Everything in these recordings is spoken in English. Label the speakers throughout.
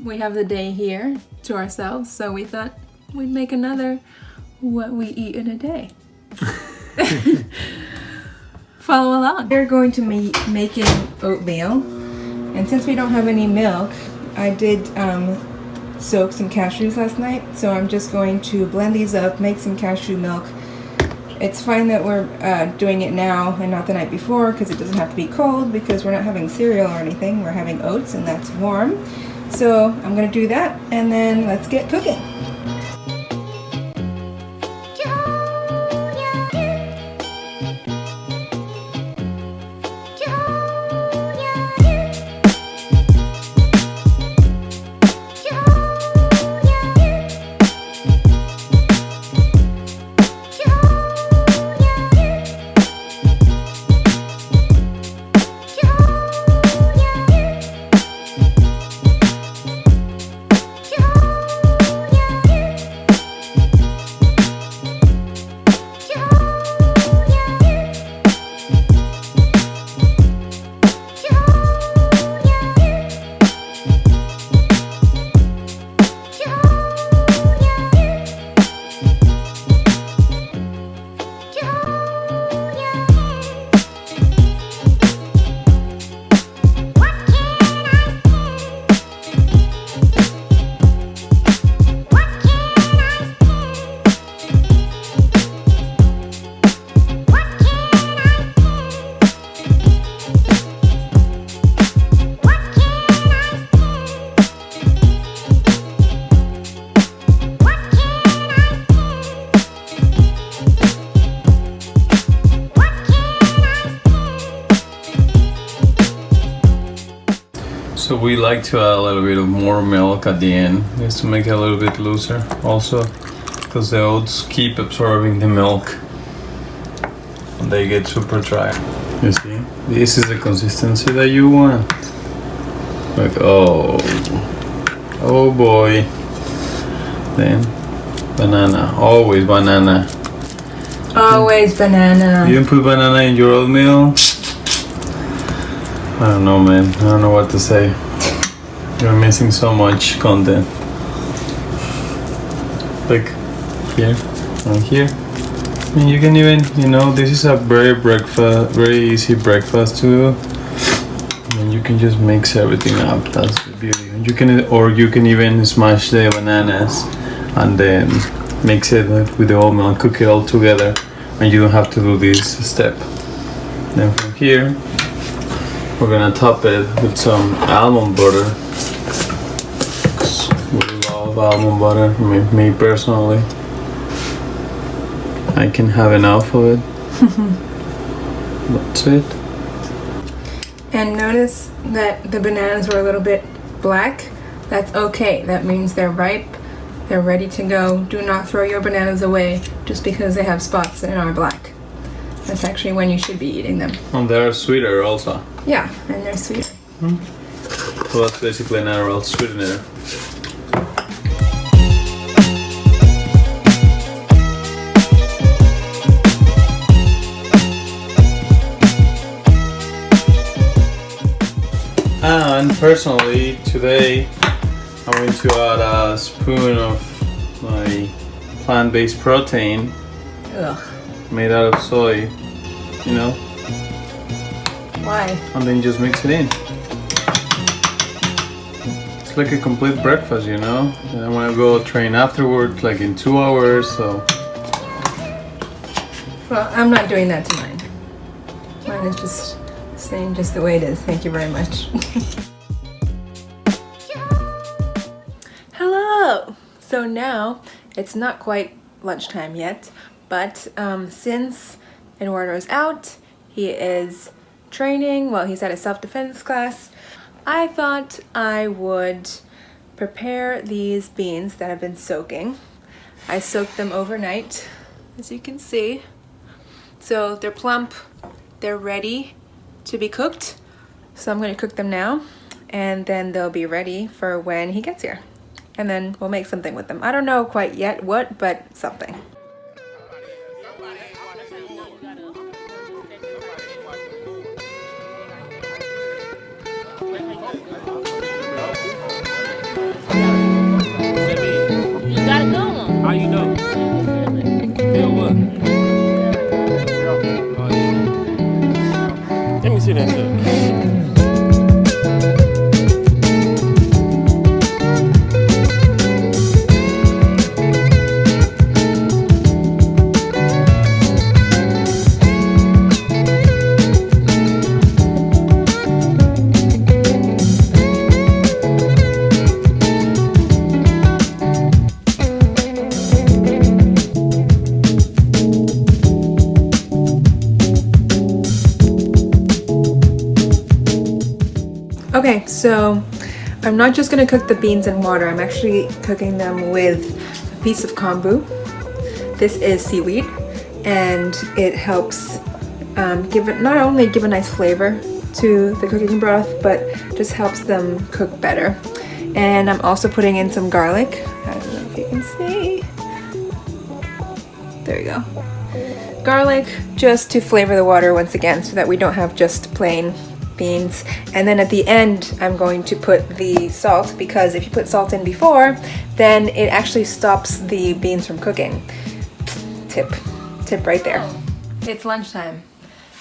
Speaker 1: we have the day here to ourselves, so we thought we'd make another what we eat in a day. Follow along. We're going to be making oatmeal, and since we don't have any milk, I did soak some cashews last night, so I'm just going to blend these up, make some cashew milk. It's fine that we're doing it now and not the night before, because it doesn't have to be cold, because we're not having cereal or anything. We're having oats, and that's warm. So I'm gonna do that, and then let's get cooking.
Speaker 2: So we like to add a little bit of more milk at the end, just to make it a little bit looser also, because the oats keep absorbing the milk and they get super dry. You see? This is the consistency that you want. Like, oh boy. Then banana, always banana.
Speaker 1: Always banana.
Speaker 2: You didn't put banana in your oatmeal? I don't know, man. I don't know what to say. You're missing so much content. Like here and here. I mean, you can even, this is a very easy breakfast to do. And you can just mix everything up. That's the beauty. You can even smash the bananas and then mix it with the oatmeal and cook it all together, and you don't have to do this step. Then from here, we're gonna top it with some almond butter. We love almond butter. Me personally, I can have enough of it. That's it.
Speaker 1: And notice that the bananas were a little bit black. That's okay. That means they're ripe. They're ready to go. Do not throw your bananas away just because they have spots and are black. That's actually when you should be eating them.
Speaker 2: And they're sweeter also.
Speaker 1: Yeah, and they're sweeter.
Speaker 2: So that's basically a natural sweetener. And personally, today I'm going to add a spoon of my plant-based protein.
Speaker 1: Ugh.
Speaker 2: Made out of soy,
Speaker 1: Why?
Speaker 2: And then just mix it in. It's like a complete breakfast, And I'm gonna go train afterwards, like in 2 hours, so.
Speaker 1: Well, I'm not doing that to mine. Mine is just staying just the way it is. Thank you very much. Hello! So now, it's not quite lunchtime yet, but since Eduardo is out, he is training, he's at a self-defense class, I thought I would prepare these beans that have been soaking. I soaked them overnight, as you can see. So they're plump, they're ready to be cooked. So I'm going to cook them now, and then they'll be ready for when he gets here. And then we'll make something with them. I don't know quite yet what, but something.
Speaker 3: How you know? Feel what? Oh, yeah. Let me see that shit.
Speaker 1: Okay, so I'm not just gonna cook the beans in water, I'm actually cooking them with a piece of kombu. This is seaweed, and it helps not only give a nice flavor to the cooking broth, but just helps them cook better. And I'm also putting in some garlic. I don't know if you can see. There you go. Garlic, just to flavor the water once again, so that we don't have just plain beans. And then at the end I'm going to put the salt, because if you put salt in before, then it actually stops the beans from cooking. Tip right there. It's lunchtime.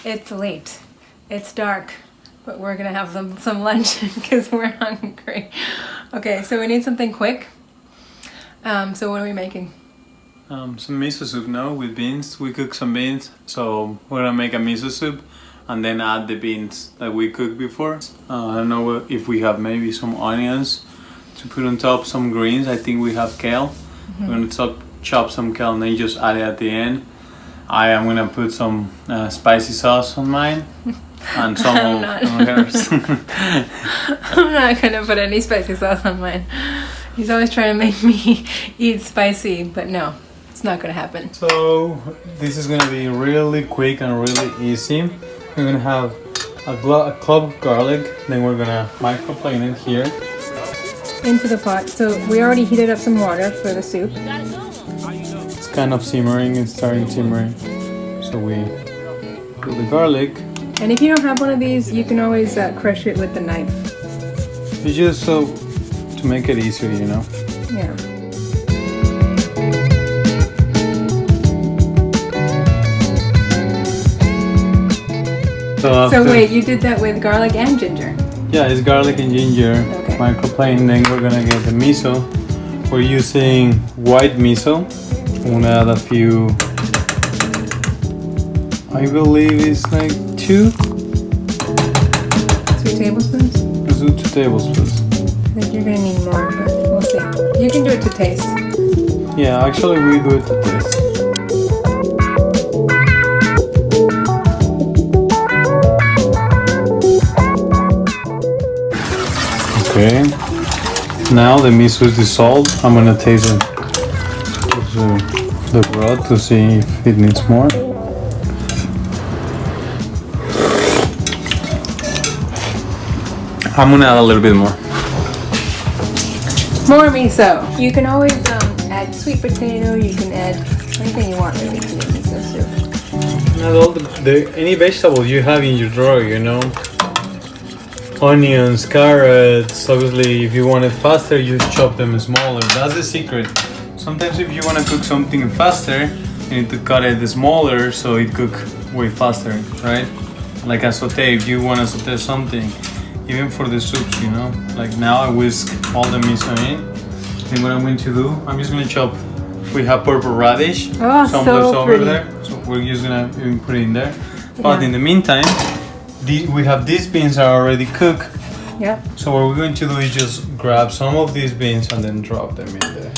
Speaker 1: It's late. It's dark, but we're gonna have some lunch because we're hungry. Okay, so we need something quick. So what are we making?
Speaker 2: Some miso soup now with beans. We cook some beans, so we're gonna make a miso soup and then add the beans that we cooked before. I don't know if we have maybe some onions to put on top, some greens. I think we have kale. We're gonna chop some kale and then just add it at the end. I am gonna put some spicy sauce on mine and some
Speaker 1: I'm
Speaker 2: of hers.
Speaker 1: I'm not gonna put any spicy sauce on mine. He's always trying to make me eat spicy, but no, it's not gonna happen.
Speaker 2: So this is gonna be really quick and really easy. We're gonna have a clove of garlic, then we're gonna microplane it here.
Speaker 1: Into the pot. So we already heated up some water for the soup.
Speaker 2: It's kind of simmering, it's starting simmering. So we put the garlic.
Speaker 1: And if you don't have one of these, you can always crush it with the knife.
Speaker 2: It's just so to make it easier, you know?
Speaker 1: Yeah. So wait, you did that with garlic and ginger?
Speaker 2: Yeah, it's garlic and ginger.
Speaker 1: Okay.
Speaker 2: Microplane, then we're gonna get the miso. We're using white miso. I'm gonna add a few, I believe it's like 2
Speaker 1: tablespoons?
Speaker 2: 2 tablespoons.
Speaker 1: I think you're gonna need more, but we'll see. You can do it to taste.
Speaker 2: Yeah, actually we do it to taste. Okay, now the miso is dissolved. I'm gonna taste the broth to see if it needs more. I'm gonna add a little bit more.
Speaker 1: More miso. You can always add sweet potato. You can add anything you want really to the miso soup.
Speaker 2: Add all any vegetable you have in your drawer, you know. Onions, carrots. Obviously, if you want it faster, you chop them smaller. That's the secret. Sometimes if you want to cook something faster, you need to cut it smaller so it cook way faster, right? Like a saute, if you want to saute something, even for the soups, you know. Like now I whisk all the miso in. And what I'm going to do, I'm just going to chop. We have purple radish,
Speaker 1: Oh,
Speaker 2: some
Speaker 1: so
Speaker 2: left over
Speaker 1: pretty.
Speaker 2: there, so we're just gonna even put it in there. But in the meantime, we have these beans are already cooked.
Speaker 1: Yeah.
Speaker 2: So what we're going to do is just grab some of these beans and then drop them in the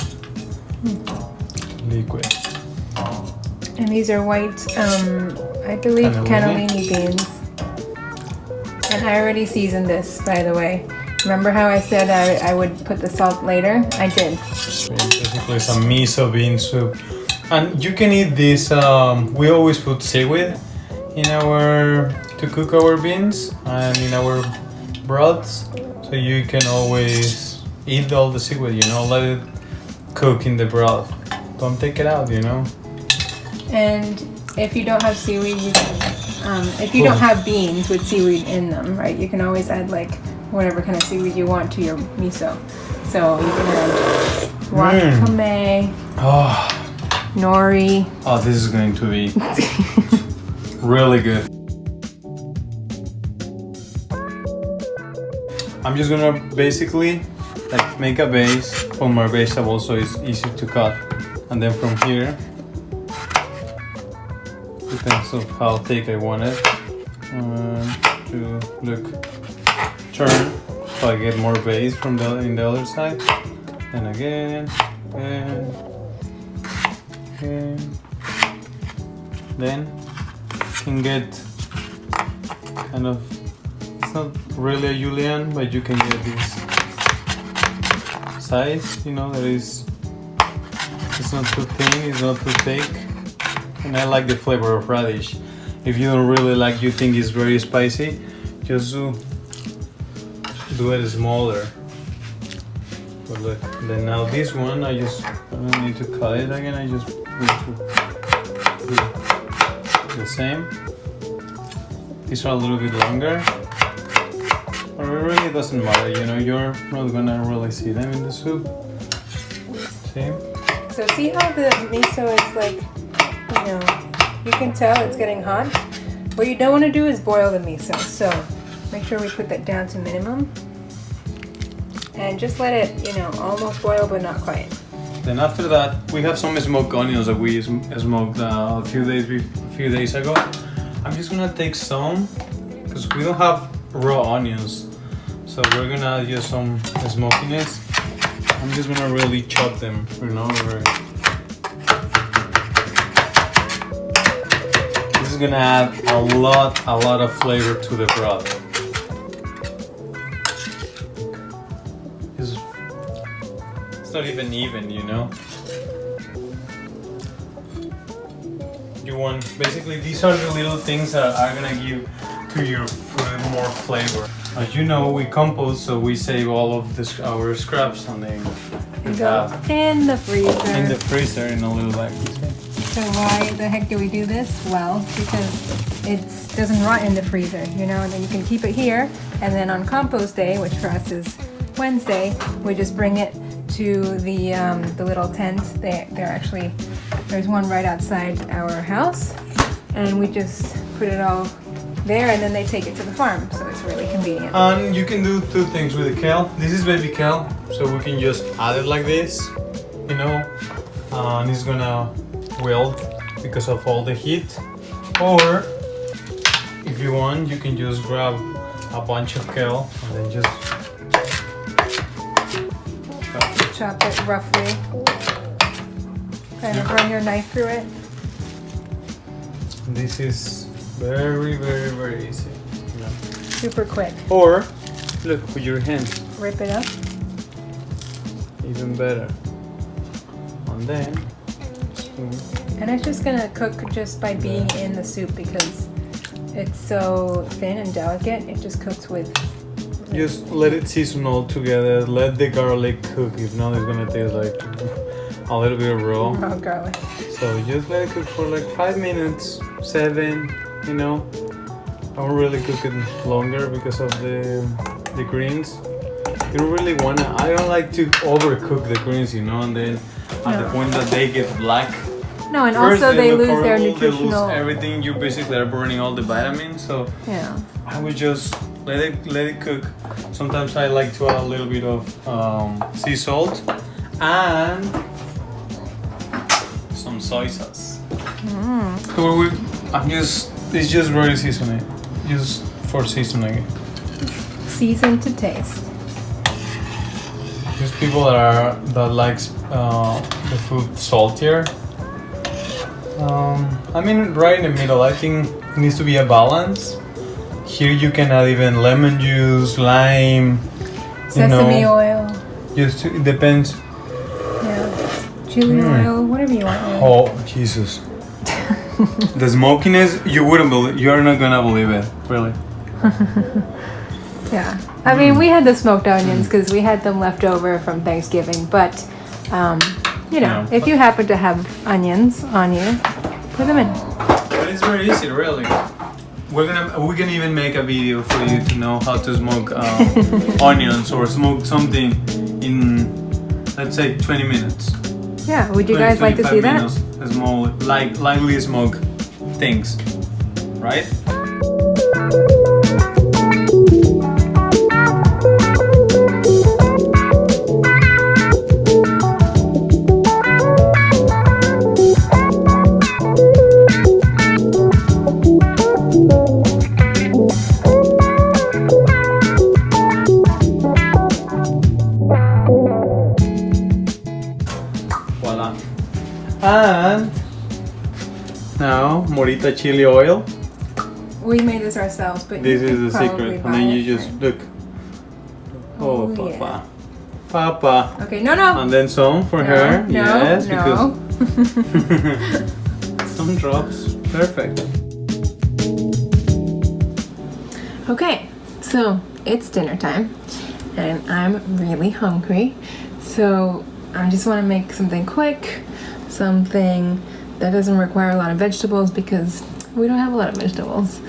Speaker 2: liquid.
Speaker 1: And these are white, I believe, cannellini beans. And I already seasoned this, by the way. Remember how I said I would put the salt later? I did.
Speaker 2: Basically some miso bean soup. And you can eat this, we always put seaweed in to cook our beans and in our broths. So you can always eat all the seaweed, you know, let it cook in the broth. Don't take it out, you know.
Speaker 1: And if you don't have seaweed, you can, if you don't have beans with seaweed in them, right, you can always add like whatever kind of seaweed you want to your miso. So you can add wakame,
Speaker 2: Oh,
Speaker 1: nori.
Speaker 2: oh, this is going to be really good. I'm just gonna basically like make a base for my vegetables so it's easy to cut, and then from here, depends on how thick I want it. To look, turn so I get more base from the other side, and again, and then can get kind of. It's not really a julienne, but you can get this size, you know, that is, it's not too thin, it's not too thick, and I like the flavor of radish. If you don't really like, you think it's very spicy, just do it smaller. But look, then now this one, I don't need to cut it again, I just need to do the same. These are a little bit longer. But it really doesn't matter, you know, you're not gonna really see them in the soup. See?
Speaker 1: So see how the miso is like, you know, you can tell it's getting hot. What you don't want to do is boil the miso. So make sure we put that down to minimum. And just let it, you know, almost boil but not quite.
Speaker 2: Then after that, we have some smoked onions that we smoked a few days ago. I'm just gonna take some, because we don't have raw onions, so we're gonna use some smokiness. I'm just gonna really chop them, you know. This is gonna add a lot of flavor to the broth. It's not even, you know. You want, basically these are the little things that are gonna give to your food more flavor. As you know, we compost, so we save all of our scraps and they
Speaker 1: go in the freezer.
Speaker 2: In the freezer in a little bag.
Speaker 1: So why the heck do we do this? Well, because it doesn't rot in the freezer, you know, and then you can keep it here, and then on compost day, which for us is Wednesday, we just bring it to the little tent. They're actually, there's one right outside our house, and we just put it all there, and then they take it to the farm, so it's really convenient.
Speaker 2: And you can do two things with the kale. This is baby kale, so we can just add it like this, you know, and it's gonna wilt because of all the heat. Or if you want, you can just grab a bunch of kale and then just
Speaker 1: chop it roughly. Kind of run your knife through it.
Speaker 2: This is very easy. You know.
Speaker 1: Super quick.
Speaker 2: Or look with your hands.
Speaker 1: Rip it up.
Speaker 2: Even better. And then
Speaker 1: And it's just gonna cook just by being in the soup because it's so thin and delicate. It just cooks with.
Speaker 2: Just let it season all together. Let the garlic cook. If not, it's gonna taste like a little bit raw.
Speaker 1: Raw garlic.
Speaker 2: So just let it cook for like 5 minutes, 7. You know, I don't really cook it longer because of the greens. You don't really wanna. I don't like to overcook the greens, you know, and then at the point that they get black.
Speaker 1: No, and
Speaker 2: First,
Speaker 1: also they
Speaker 2: look
Speaker 1: lose
Speaker 2: horrible,
Speaker 1: their
Speaker 2: they
Speaker 1: nutritional.
Speaker 2: lose everything. You basically are burning all the vitamins. So
Speaker 1: Yeah.
Speaker 2: I would just let it cook. Sometimes I like to add a little bit of sea salt and some soy sauce. So it's just very seasoning, just for seasoning.
Speaker 1: Season to taste.
Speaker 2: Just people that likes the food saltier. I mean, right in the middle. I think it needs to be a balance. Here you can add even lemon juice, lime,
Speaker 1: Sesame oil.
Speaker 2: Just it depends.
Speaker 1: Yeah. Chili oil, whatever you want. Really.
Speaker 2: Oh Jesus! The smokiness, you wouldn't believe. You're not gonna believe it, really.
Speaker 1: Yeah. I mean, we had the smoked onions because we had them left over from Thanksgiving, but you know, if you happen to have onions on you, put them in.
Speaker 2: But it's very easy, really. We can even make a video for you to know how to smoke onions or smoke something in let's say 20 minutes.
Speaker 1: Yeah, would you guys like to see that?
Speaker 2: Small, like lightly smoked things, right? Voila. And now morita chili oil.
Speaker 1: We made this ourselves, but
Speaker 2: This
Speaker 1: you
Speaker 2: is
Speaker 1: could
Speaker 2: the
Speaker 1: probably
Speaker 2: secret. And
Speaker 1: buy
Speaker 2: then
Speaker 1: it,
Speaker 2: you just
Speaker 1: right?
Speaker 2: look. Oh,
Speaker 1: Oh,
Speaker 2: papa.
Speaker 1: yeah.
Speaker 2: Papa.
Speaker 1: Okay, no.
Speaker 2: And then some for
Speaker 1: No,
Speaker 2: her.
Speaker 1: no,
Speaker 2: Yes,
Speaker 1: no.
Speaker 2: because some drops. Perfect.
Speaker 1: Okay, so it's dinner time and I'm really hungry. So I just want to make something quick, something that doesn't require a lot of vegetables because we don't have a lot of vegetables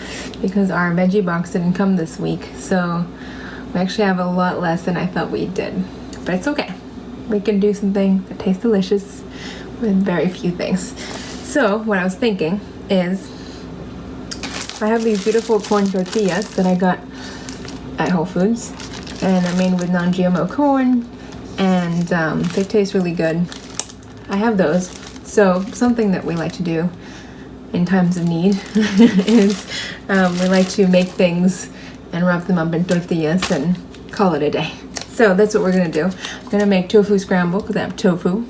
Speaker 1: because our veggie box didn't come this week. So we actually have a lot less than I thought we did, but it's okay. We can do something that tastes delicious with very few things. So what I was thinking is I have these beautiful corn tortillas that I got at Whole Foods, and they're made with non-GMO corn, and they taste really good. I have those. So something that we like to do in times of need is we like to make things and wrap them up in tortillas and call it a day. So that's what we're gonna do. I'm gonna make tofu scramble because I have tofu.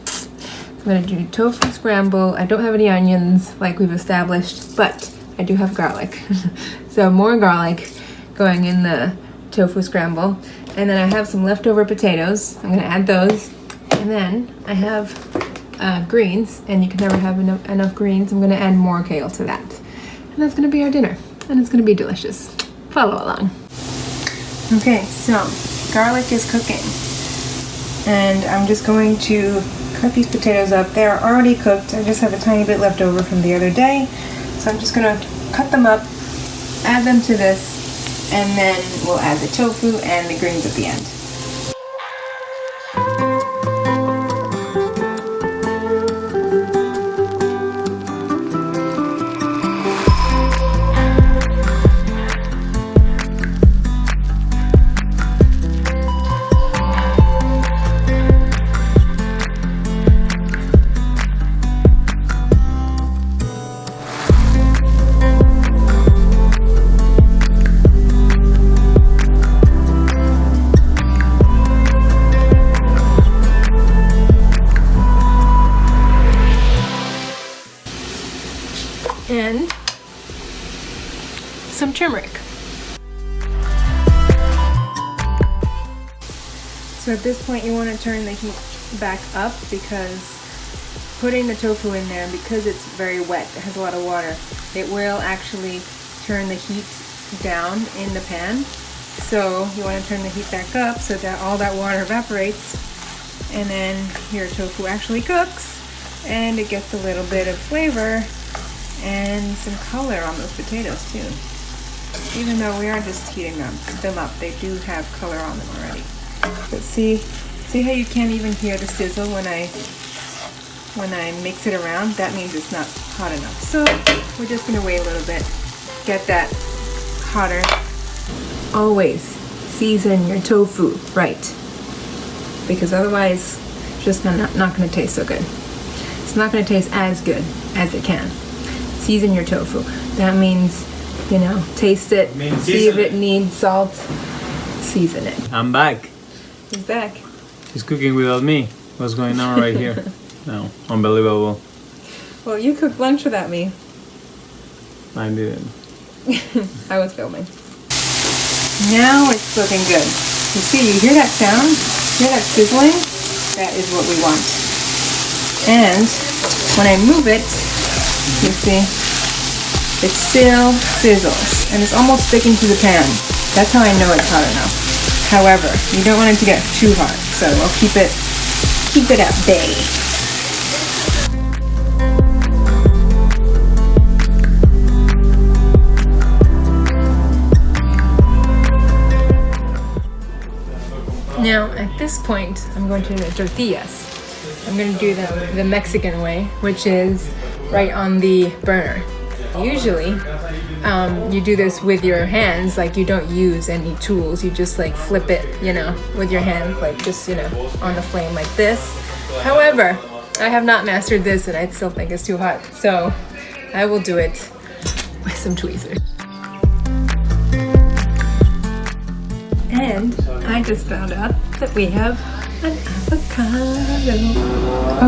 Speaker 1: I'm gonna do tofu scramble. I don't have any onions like we've established, but I do have garlic. So more garlic going in the tofu scramble. And then I have some leftover potatoes. I'm gonna add those. And then I have greens, and you can never have enough greens. I'm gonna add more kale to that. And that's gonna be our dinner. And it's gonna be delicious. Follow along. Okay, so garlic is cooking. And I'm just going to cut these potatoes up. They're already cooked. I just have a tiny bit left over from the other day. So I'm just gonna cut them up, add them to this, and then we'll add the tofu and the greens at the end. And some turmeric. So at this point you want to turn the heat back up because putting the tofu in there, because it's very wet, it has a lot of water, it will actually turn the heat down in the pan. So you want to turn the heat back up so that all that water evaporates, and then your tofu actually cooks and it gets a little bit of flavor and some color on those potatoes too. Even though we are just heating them up, they do have color on them already. But see how you can't even hear the sizzle when I mix it around? That means it's not hot enough. So we're just gonna wait a little bit, get that hotter. Always season your tofu right, because otherwise it's just not gonna taste so good. It's not gonna taste as good as it can. Season your tofu. That means, you know, taste it, see if it needs salt, season it.
Speaker 2: I'm back.
Speaker 1: He's back.
Speaker 2: She's cooking without me. What's going on right here? No, unbelievable.
Speaker 1: Well, you cooked lunch without me.
Speaker 2: I didn't.
Speaker 1: I was filming. Now it's looking good. You see, you hear that sound? You hear that sizzling? That is what we want. And when I move it, you see, it still sizzles and it's almost sticking to the pan. That's how I know it's hot enough. However, you don't want it to get too hot, so I'll keep it at bay. Now, at this point, I'm going to do the tortillas. I'm going to do them the Mexican way, which is right on the burner. Usually, you do this with your hands, like you don't use any tools. You just like flip it, you know, with your hand, like just, you know, on the flame like this. However, I have not mastered this and I still think it's too hot. So I will do it with some tweezers. And I just found out that we have an avocado.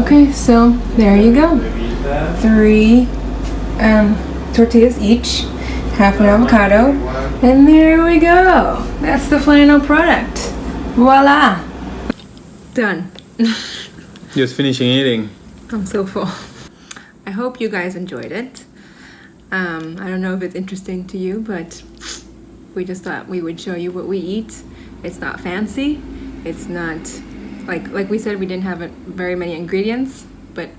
Speaker 1: Okay, so there you go. 3 tortillas each, half an avocado, and there we go. That's the final product. Voila. Done.
Speaker 2: Just finishing eating.
Speaker 1: I'm so full. I hope you guys enjoyed it. I don't know if it's interesting to you, but we just thought we would show you what we eat. It's not fancy. It's not, like we said, we didn't have very many ingredients, but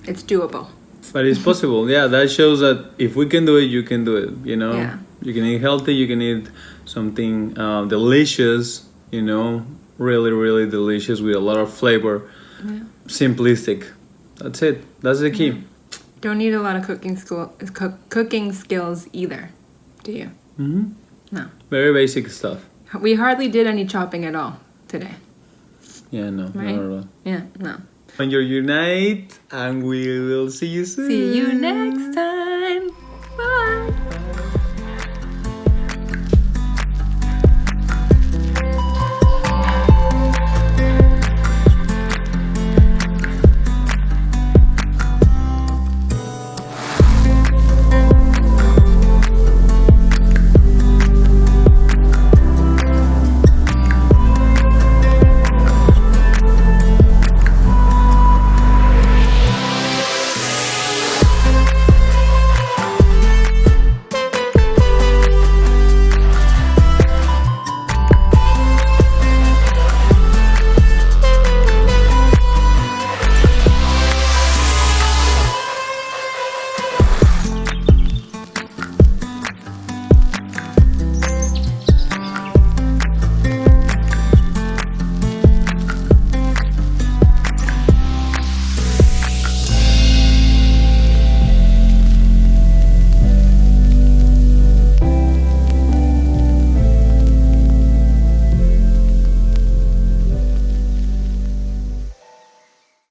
Speaker 1: it's doable.
Speaker 2: But it's possible. Yeah, that shows that if we can do it, you can do it, you know?
Speaker 1: Yeah.
Speaker 2: You can eat healthy, you can eat something delicious, you know? Really, really delicious with a lot of flavor.
Speaker 1: Yeah.
Speaker 2: Simplistic. That's it. That's the key.
Speaker 1: Don't need a lot of cooking skills either, do you?
Speaker 2: Mm-hmm.
Speaker 1: No.
Speaker 2: Very basic stuff.
Speaker 1: We hardly did any chopping at all today.
Speaker 2: Yeah, no,
Speaker 1: Right?
Speaker 2: not at all.
Speaker 1: Yeah, no.
Speaker 2: Enjoy your night, and we will see you soon.
Speaker 1: See you next time.